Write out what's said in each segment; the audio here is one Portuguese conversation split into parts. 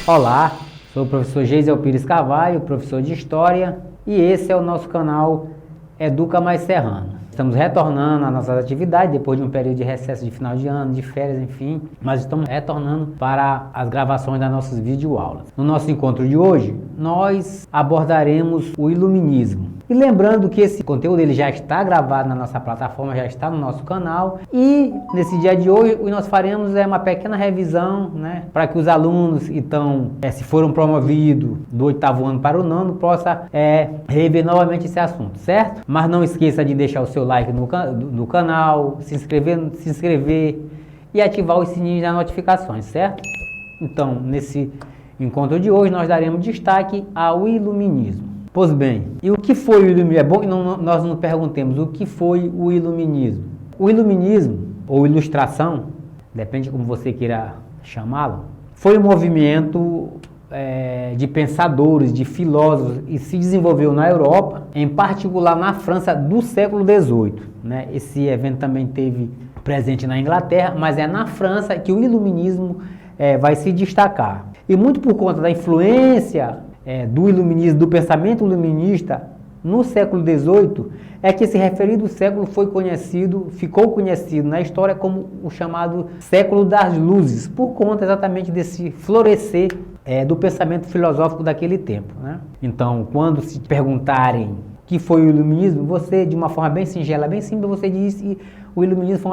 Olá, sou o professor Geisel Pires Carvalho, professor de História, e esse é o nosso canal Educa Mais Serrano. Estamos retornando às nossas atividades depois de um período de recesso de final de ano, de férias, enfim, mas estamos retornando para as gravações das nossas videoaulas. No nosso encontro de hoje, nós abordaremos o Iluminismo. E lembrando que esse conteúdo ele já está gravado na nossa plataforma, já está no nosso canal, e nesse dia de hoje o que nós faremos é uma pequena revisão, para que os alunos então, se foram promovidos do 8º ano para o 9º, possa rever novamente esse assunto, certo? Mas não esqueça de deixar o seu like no canal, se inscrever e ativar os sininhos das notificações, certo? Então, nesse encontro de hoje nós daremos destaque ao Iluminismo. Pois bem, e o que foi o Iluminismo? É bom que nós nos perguntemos o que foi o Iluminismo. O Iluminismo, ou Ilustração, depende de como você queira chamá-lo, foi um movimento de pensadores, de filósofos, e se desenvolveu na Europa, em particular na França do século XVIII. Esse evento também teve presente na Inglaterra, mas é na França que o Iluminismo vai se destacar. E muito por conta da influência do iluminismo, do pensamento iluminista no século XVIII, é que esse referido século ficou conhecido na história como o chamado século das luzes, por conta exatamente desse florescer do pensamento filosófico daquele tempo. Então, quando se perguntarem o que foi o iluminismo, você, de uma forma bem singela, bem simples, você diz que o iluminismo foi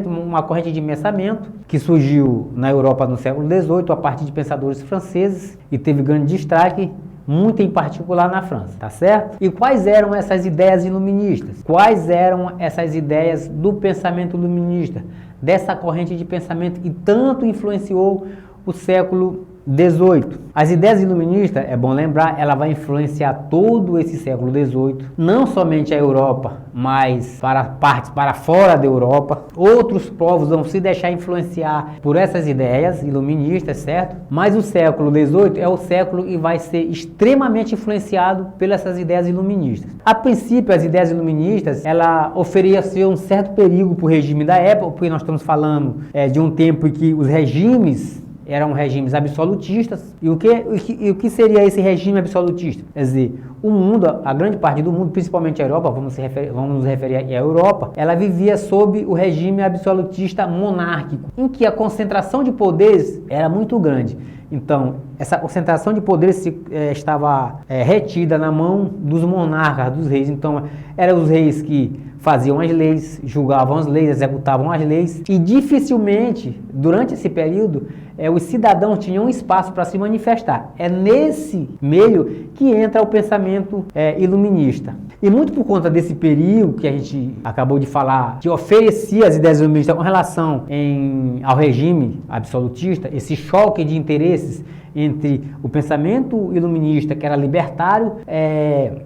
uma corrente de pensamento que surgiu na Europa no século XVIII a partir de pensadores franceses e teve grande destaque, muito em particular na França, tá certo? E quais eram essas ideias iluministas? Quais eram essas ideias do pensamento iluminista, dessa corrente de pensamento que tanto influenciou o século XVIII? As ideias iluministas, é bom lembrar, ela vai influenciar todo esse século XVIII, não somente a Europa, mas para fora da Europa. Outros povos vão se deixar influenciar por essas ideias iluministas, certo? Mas o século XVIII é o século que vai ser extremamente influenciado pelas ideias iluministas. A princípio, as ideias iluministas, ela ofereciam um certo perigo para o regime da época, porque nós estamos falando de um tempo em que os regimes eram regimes absolutistas. E o que seria esse regime absolutista? Quer dizer, o mundo, a grande parte do mundo, principalmente a Europa, vamos nos referir à Europa, ela vivia sob o regime absolutista monárquico, em que a concentração de poderes era muito grande. Então, essa concentração de poderes estava retida na mão dos monarcas, dos reis. Então, eram os reis que faziam as leis, julgavam as leis, executavam as leis, e dificilmente, durante esse período, os cidadãos tinham espaço para se manifestar. É nesse meio que entra o pensamento iluminista. E muito por conta desse período que a gente acabou de falar, que oferecia as ideias iluministas com relação ao regime absolutista, esse choque de interesses entre o pensamento iluminista, que era libertário,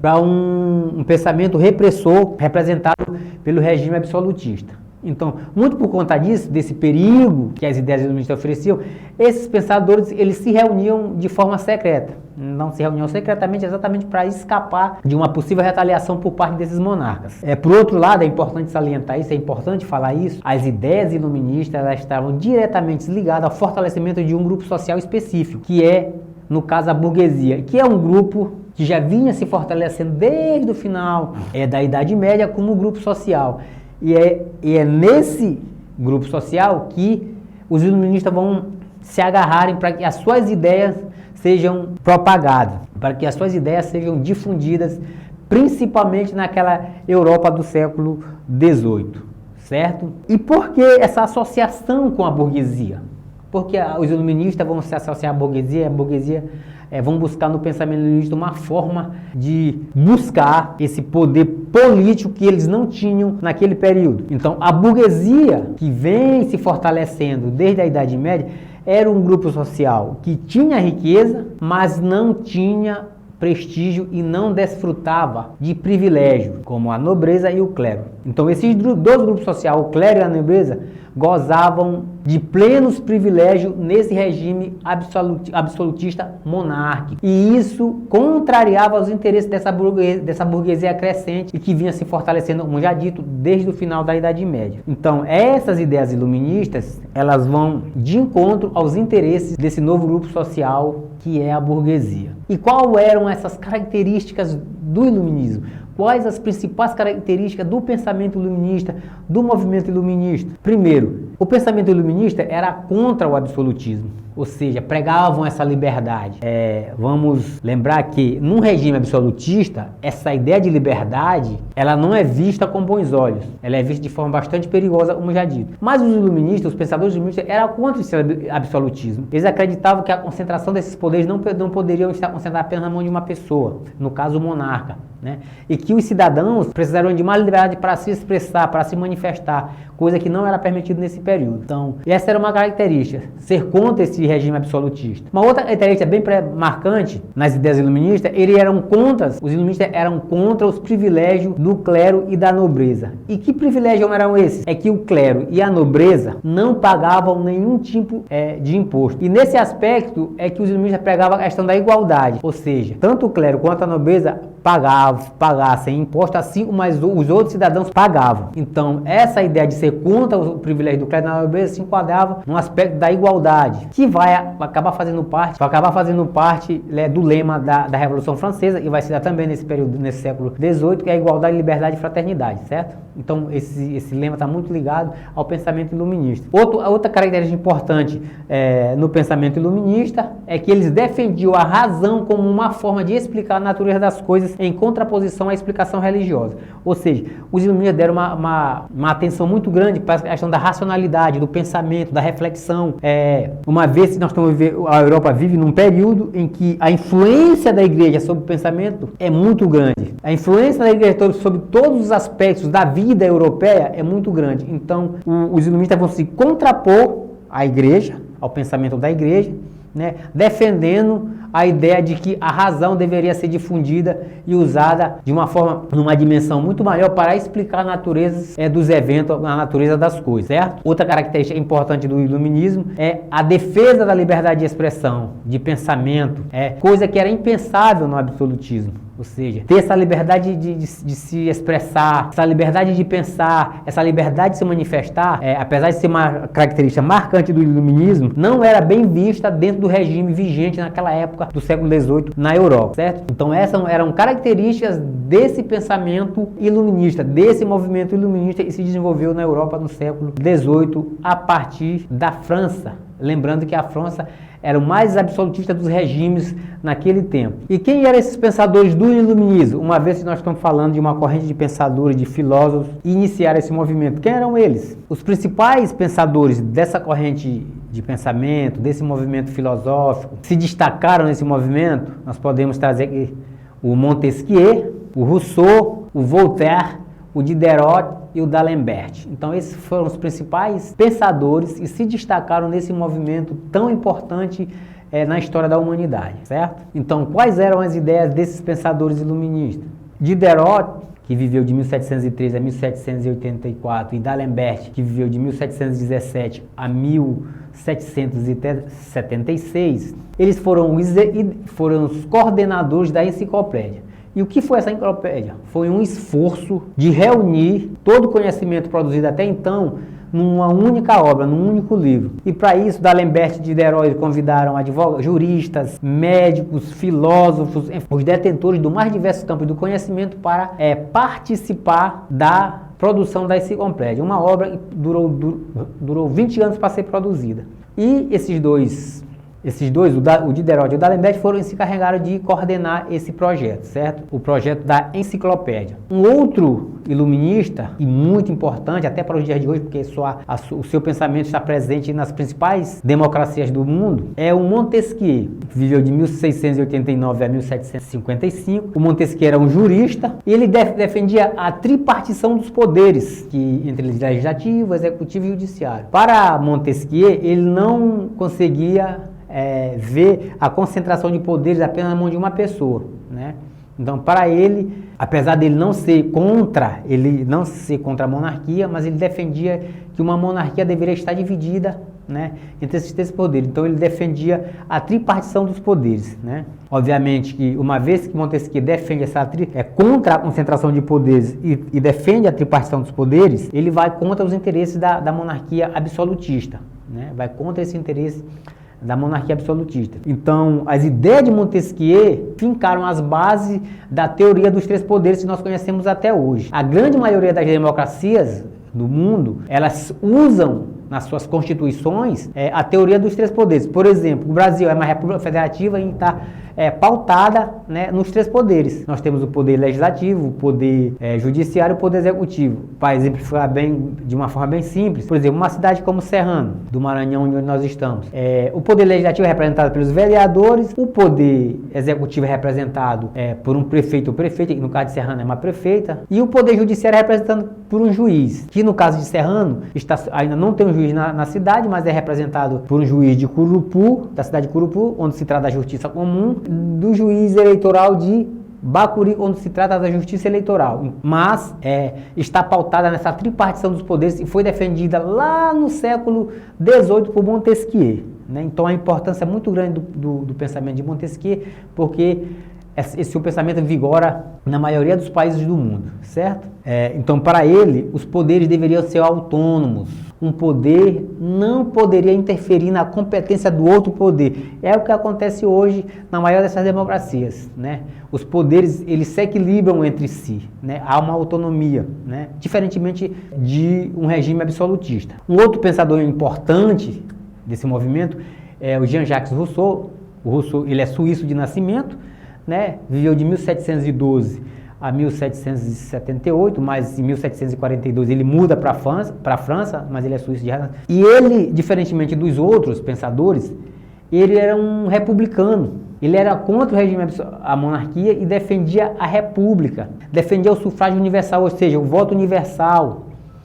para um pensamento repressor, representado pelo regime absolutista. Então, muito por conta disso, desse perigo que as ideias iluministas ofereciam, esses pensadores eles se reuniam de forma secreta. Não se reuniam secretamente exatamente para escapar de uma possível retaliação por parte desses monarcas. Por outro lado, é importante salientar isso, é importante falar isso, as ideias iluministas elas estavam diretamente ligadas ao fortalecimento de um grupo social específico, que é, no caso, a burguesia, que é um grupo que já vinha se fortalecendo desde o final da Idade Média como grupo social. E é nesse grupo social que os iluministas vão se agarrarem para que as suas ideias sejam propagadas, para que as suas ideias sejam difundidas, principalmente naquela Europa do século XVIII, certo? E por que essa associação com a burguesia? Porque os iluministas vão se associar à burguesia, e a burguesia vão buscar no pensamento iluminista uma forma de buscar esse poder político que eles não tinham naquele período. Então, a burguesia, que vem se fortalecendo desde a Idade Média, era um grupo social que tinha riqueza, mas não tinha prestígio e não desfrutava de privilégio, como a nobreza e o clero. Então esses dois grupos sociais, o clero e a nobreza, gozavam de plenos privilégios nesse regime absolutista monárquico. E isso contrariava os interesses dessa burguesia crescente e que vinha se fortalecendo, como já dito, desde o final da Idade Média. Então, essas ideias iluministas, elas vão de encontro aos interesses desse novo grupo social que é a burguesia. E quais eram essas características do iluminismo? Quais as principais características do pensamento iluminista, do movimento iluminista? Primeiro, o pensamento iluminista era contra o absolutismo, ou seja, pregavam essa liberdade. Vamos lembrar que, num regime absolutista, essa ideia de liberdade, ela não é vista com bons olhos, ela é vista de forma bastante perigosa, como já dito. Mas os iluministas, os pensadores iluministas, eram contra esse absolutismo. Eles acreditavam que a concentração desses poderes não poderiam estar concentrados apenas na mão de uma pessoa, no caso o monarca, né? E que os cidadãos precisariam de mais liberdade para se expressar, para se manifestar, coisa que não era permitida nesse período. Então, essa era uma característica, ser contra esse regime absolutista. Uma outra característica bem marcante nas ideias iluministas, os iluministas eram contra os privilégios do clero e da nobreza. E que privilégios eram esses? É que o clero e a nobreza não pagavam nenhum tipo de imposto. E nesse aspecto é que os iluministas pregavam a questão da igualdade, ou seja, tanto o clero quanto a nobreza pagassem imposto, assim como os outros cidadãos pagavam. Então, essa ideia de ser contra o privilégio do clero e da nobreza se enquadrava no aspecto da igualdade, que vai acabar fazendo parte do lema da Revolução Francesa, e vai se dar também nesse período, nesse século XVIII, que é a igualdade, liberdade e fraternidade, certo? Então, esse lema está muito ligado ao pensamento iluminista. Outra característica importante no pensamento iluminista é que eles defendiam a razão como uma forma de explicar a natureza das coisas em contraposição à explicação religiosa. Ou seja, os iluministas deram uma atenção muito grande para a questão da racionalidade, do pensamento, da reflexão. Uma vez que a Europa vive num período em que a influência da igreja sobre o pensamento é muito grande. A influência da igreja sobre todos os aspectos da vida europeia é muito grande. Então, os iluministas vão se contrapor à igreja, ao pensamento da igreja, né, defendendo a ideia de que a razão deveria ser difundida e usada de uma forma, numa dimensão muito maior para explicar a natureza dos eventos, a natureza das coisas, certo? Outra característica importante do iluminismo é a defesa da liberdade de expressão, de pensamento, coisa que era impensável no absolutismo. Ou seja, ter essa liberdade de se expressar, essa liberdade de pensar, essa liberdade de se manifestar, apesar de ser uma característica marcante do iluminismo, não era bem vista dentro do regime vigente naquela época do século XVIII na Europa, certo? Então essas eram características desse pensamento iluminista, desse movimento iluminista que se desenvolveu na Europa no século XVIII a partir da França. Lembrando que a França era o mais absolutista dos regimes naquele tempo. E quem eram esses pensadores do iluminismo? Uma vez que nós estamos falando de uma corrente de pensadores, de filósofos, e iniciaram esse movimento, quem eram eles? Os principais pensadores dessa corrente de pensamento, desse movimento filosófico, se destacaram nesse movimento, nós podemos trazer aqui o Montesquieu, o Rousseau, o Voltaire, o Diderot e o D'Alembert. Então esses foram os principais pensadores e se destacaram nesse movimento tão importante na história da humanidade, certo? Então quais eram as ideias desses pensadores iluministas? Diderot, que viveu de 1713 a 1784, e D'Alembert, que viveu de 1717 a 1776, eles foram os coordenadores da enciclopédia. E o que foi essa enciclopédia? Foi um esforço de reunir todo o conhecimento produzido até então numa única obra, num único livro. E para isso, D'Alembert e Diderot convidaram advogados, juristas, médicos, filósofos, os detentores do mais diversos campos do conhecimento para participar da produção da enciclopédia. Uma obra que durou 20 anos para ser produzida. E esses dois, o Diderot e o D'Alembert, se encarregaram de coordenar esse projeto, certo? O projeto da enciclopédia. Um outro iluminista, e muito importante, até para os dias de hoje, porque o seu pensamento está presente nas principais democracias do mundo, é o Montesquieu, que viveu de 1689 a 1755. O Montesquieu era um jurista, e ele defendia a tripartição dos poderes, entre o legislativo, o executivo e o judiciário. Para Montesquieu, ele não conseguia ver a concentração de poderes apenas na mão de uma pessoa, né? Então, para ele, apesar dele não ser contra a monarquia, mas ele defendia que uma monarquia deveria estar dividida, né, entre esses três poderes. Então, ele defendia a tripartição dos poderes, né? Obviamente que, uma vez que Montesquieu defende contra a concentração de poderes e defende a tripartição dos poderes, ele vai contra os interesses da monarquia absolutista, né? Vai contra esse interesse da monarquia absolutista. Então, as ideias de Montesquieu fincaram as bases da teoria dos três poderes que nós conhecemos até hoje. A grande maioria das democracias do mundo, elas usam nas suas constituições a teoria dos três poderes. Por exemplo, o Brasil é uma república federativa e está pautada, né, nos três poderes. Nós temos o poder legislativo, o poder judiciário e o poder executivo. Para exemplificar de uma forma bem simples, por exemplo, uma cidade como Serrano, do Maranhão, onde nós estamos. O poder legislativo é representado pelos vereadores, o poder executivo é representado por um prefeito ou prefeita, que no caso de Serrano é uma prefeita, e o poder judiciário é representado por um juiz, que no caso de Serrano ainda não tem um juiz na cidade, mas é representado por um juiz de Curupu, da cidade de Curupu, onde se trata da justiça comum, do juiz eleitoral de Bacuri, onde se trata da justiça eleitoral, mas está pautada nessa tripartição dos poderes e foi defendida lá no século XVIII por Montesquieu, né? Então a importância é muito grande do pensamento de Montesquieu, porque esse seu pensamento vigora na maioria dos países do mundo, certo? Então, para ele, os poderes deveriam ser autônomos. Um poder não poderia interferir na competência do outro poder. É o que acontece hoje na maioria dessas democracias, né? Os poderes, eles se equilibram entre si, né? Há uma autonomia, né? Diferentemente de um regime absolutista. Um outro pensador importante desse movimento é o Jean-Jacques Rousseau. O Rousseau, ele é suíço de nascimento, né? Viveu de 1712 a 1778, mas em 1742 ele muda para a França, mas ele é suíço de raça. E ele, diferentemente dos outros pensadores, ele era um republicano. Ele era contra o regime, a monarquia, e defendia a república, defendia o sufrágio universal, ou seja, o voto universal.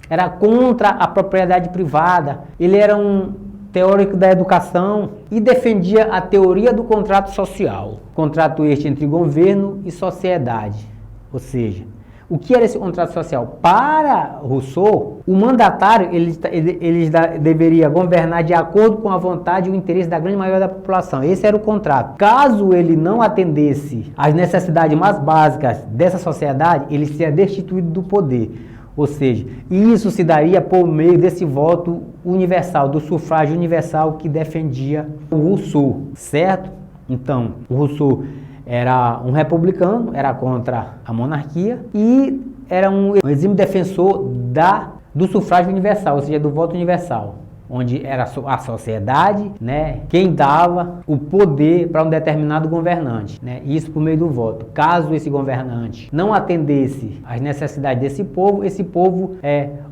Era contra a propriedade privada. Ele era um teórico da educação e defendia a teoria do contrato social. Contrato este entre governo e sociedade. Ou seja, o que era esse contrato social? Para Rousseau, o mandatário ele deveria governar de acordo com a vontade e o interesse da grande maioria da população. Esse era o contrato. Caso ele não atendesse às necessidades mais básicas dessa sociedade, ele seria destituído do poder. Ou seja, isso se daria por meio desse voto universal, do sufrágio universal que defendia o Rousseau, certo? Então, o Rousseau era um republicano, era contra a monarquia e era um exímio defensor do sufrágio universal, ou seja, do voto universal, onde era a sociedade, né, quem dava o poder para um determinado governante, né, isso por meio do voto. Caso esse governante não atendesse às necessidades desse povo, esse povo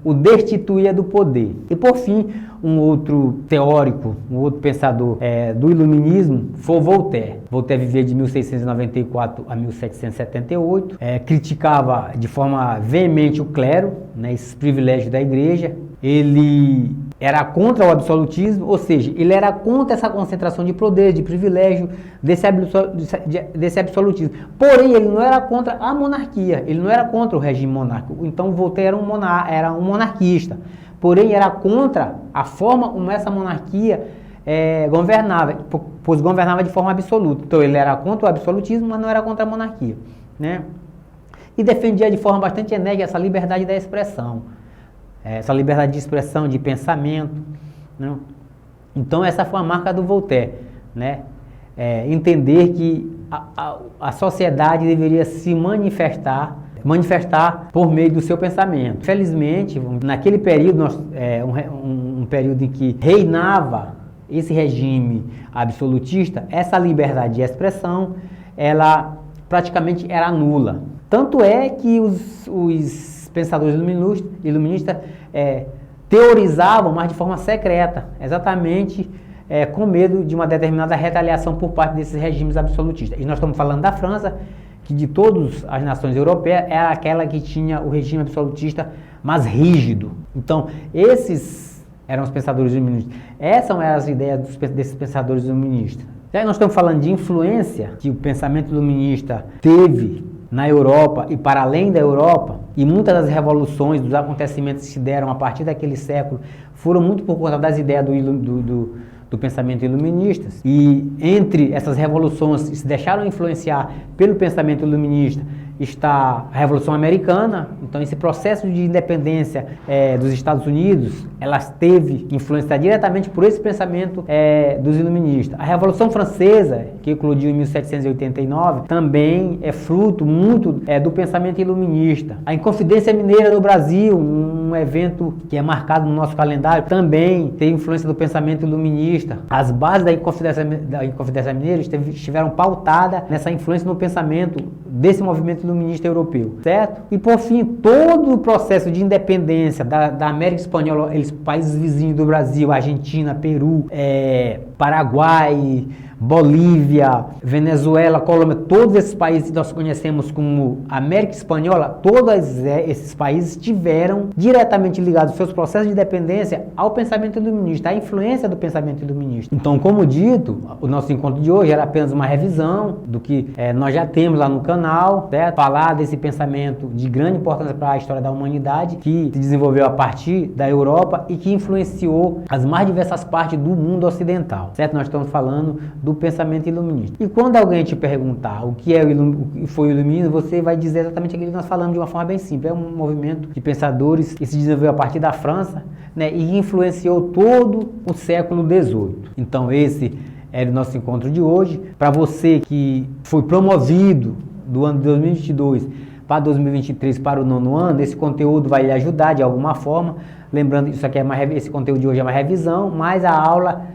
o destituía do poder. E por fim, um outro teórico, um outro pensador do iluminismo foi Voltaire. Voltaire vivia de 1694 a 1778, criticava de forma veemente o clero, né, esses privilégios da igreja. Ele era contra o absolutismo, ou seja, ele era contra essa concentração de poder, de privilégio, desse absolutismo. Porém, ele não era contra a monarquia, ele não era contra o regime monárquico. Então, Voltaire era um monarquista. Porém, era contra a forma como essa monarquia governava, pois governava de forma absoluta. Então, ele era contra o absolutismo, mas não era contra a monarquia, né? E defendia de forma bastante enérgica essa liberdade da expressão. Essa liberdade de expressão, de pensamento, né? Então essa foi a marca do Voltaire, né? Entender que a sociedade deveria se manifestar por meio do seu pensamento. Felizmente, naquele período, um período em que reinava esse regime absolutista, essa liberdade de expressão, ela praticamente era nula. Tanto é que os pensadores iluministas teorizavam, mas de forma secreta, exatamente com medo de uma determinada retaliação por parte desses regimes absolutistas. E nós estamos falando da França, que de todas as nações europeias era aquela que tinha o regime absolutista mais rígido. Então, esses eram os pensadores iluministas. Essas eram as ideias desses pensadores iluministas, Já que nós estamos falando de influência que o pensamento iluminista teve na Europa e para além da Europa, e muitas das revoluções, dos acontecimentos que se deram a partir daquele século, foram muito por conta das ideias do pensamento iluminista. E entre essas revoluções que se deixaram influenciar pelo pensamento iluminista está a Revolução Americana. Então esse processo de independência dos Estados Unidos, ela teve influência diretamente por esse pensamento dos iluministas. A Revolução Francesa, que eclodiu em 1789, também é fruto muito do pensamento iluminista. A Inconfidência Mineira no Brasil, um evento que é marcado no nosso calendário, também tem influência do pensamento iluminista. As bases da Inconfidência Mineira estiveram pautadas nessa influência no pensamento desse movimento iluminista europeu, certo? E por fim, todo o processo de independência da América Espanhola, eles países vizinhos do Brasil, Argentina, Peru, Paraguai, Bolívia, Venezuela, Colômbia, todos esses países que nós conhecemos como América Espanhola, todos esses países tiveram diretamente ligados seus processos de independência ao pensamento iluminista, à influência do pensamento iluminista. Então, como dito, o nosso encontro de hoje era apenas uma revisão do que nós já temos lá no canal, certo? Falar desse pensamento de grande importância para a história da humanidade, que se desenvolveu a partir da Europa e que influenciou as mais diversas partes do mundo ocidental, certo? Nós estamos falando do pensamento iluminista. E quando alguém te perguntar o que foi o iluminismo, você vai dizer exatamente aquilo que nós falamos de uma forma bem simples. É um movimento de pensadores que se desenvolveu a partir da França, né, e influenciou todo o século XVIII. Então esse era o nosso encontro de hoje. Para você que foi promovido do ano de 2022 para 2023 para o 9º ano, esse conteúdo vai lhe ajudar de alguma forma. Lembrando, isso aqui esse conteúdo de hoje é uma revisão, mas a aula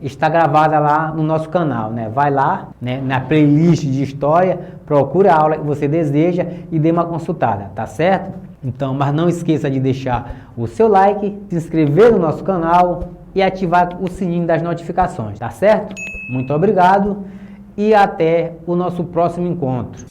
está gravada lá no nosso canal, né? Vai lá, né, na playlist de história, procura a aula que você deseja e dê uma consultada, tá certo? Então, mas não esqueça de deixar o seu like, se inscrever no nosso canal e ativar o sininho das notificações, tá certo? Muito obrigado e até o nosso próximo encontro.